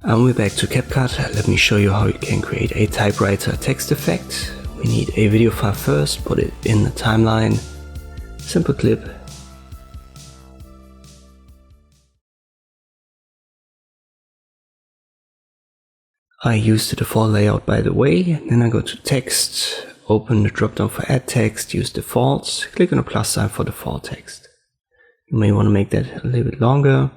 And we're back to CapCut. Let me show you how you can create a typewriter text effect. We need a video file first, put it in the timeline, simple clip. I use the default layout by the way, then I go to text, open the dropdown for add text, use defaults, click on the plus sign for default text. You may want to make that a little bit longer,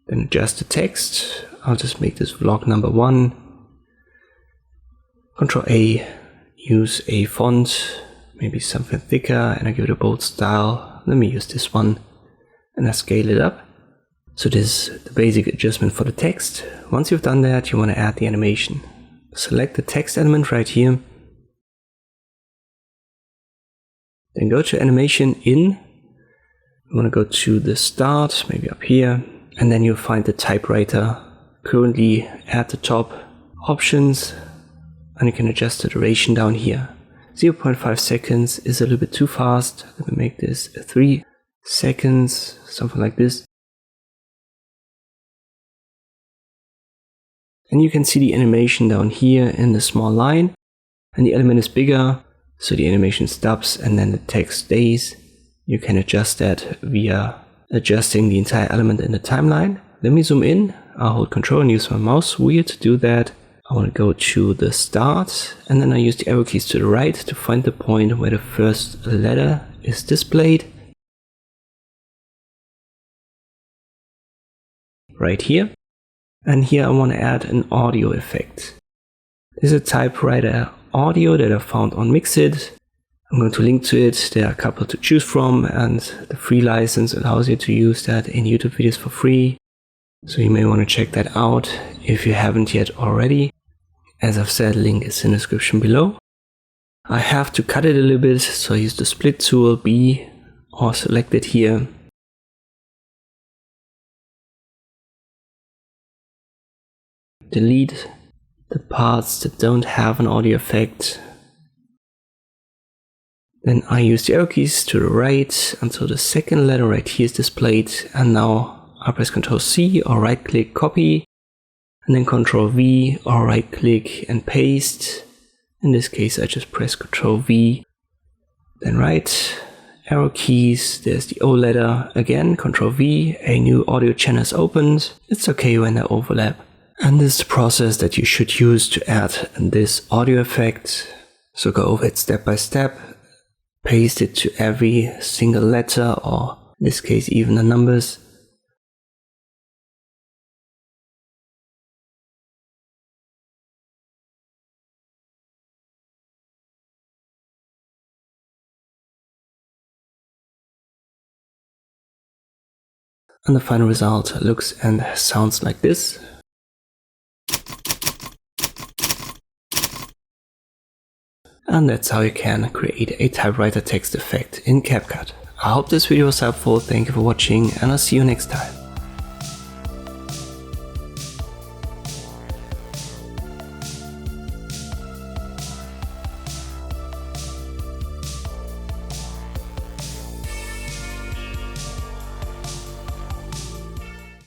then adjust the text. I'll just make this vlog number 1. Ctrl A, use a font, maybe something thicker, and I give it a bold style. Let me use this one, and I scale it up. So this is the basic adjustment for the text. Once you've done that, you want to add the animation. Select the text element right here. Then go to animation in. You want to go to the start, maybe up here, and then you'll find the typewriter currently at the top. Options, and you can adjust the duration down here. 0.5 seconds is a little bit too fast. Let me make this 3 seconds, something like this. And you can see the animation down here in the small line, and the element is bigger, so the animation stops and then the text stays. You can adjust that via adjusting the entire element in the timeline. Let me zoom in. I'll hold Control and use my mouse wheel to do that. I want to go to the start, and then I use the arrow keys to the right to find the point where the first letter is displayed. Right here. And here I want to add an audio effect. This is a typewriter audio that I found on Mixit. I'm going to link to it. There are a couple to choose from, and the free license allows you to use that in YouTube videos for free. So you may want to check that out if you haven't yet already. As I've said, link is in the description below. I have to cut it a little bit, so I use the split tool, B, or select it here. Delete the parts that don't have an audio effect. Then I use the arrow keys to the right until the second letter right here is displayed, and now I press Ctrl C or right click copy, and then Ctrl V or right click and paste. In this case I just press Ctrl V, then right, arrow keys, there's the O letter again, Ctrl V, a new audio channel is opened. It's okay when they overlap. And this is the process that you should use to add this audio effect. So go over it step by step, paste it to every single letter, or in this case even the numbers. And the final result looks and sounds like this. And that's how you can create a typewriter text effect in CapCut. I hope this video was helpful, thank you for watching, and I'll see you next time.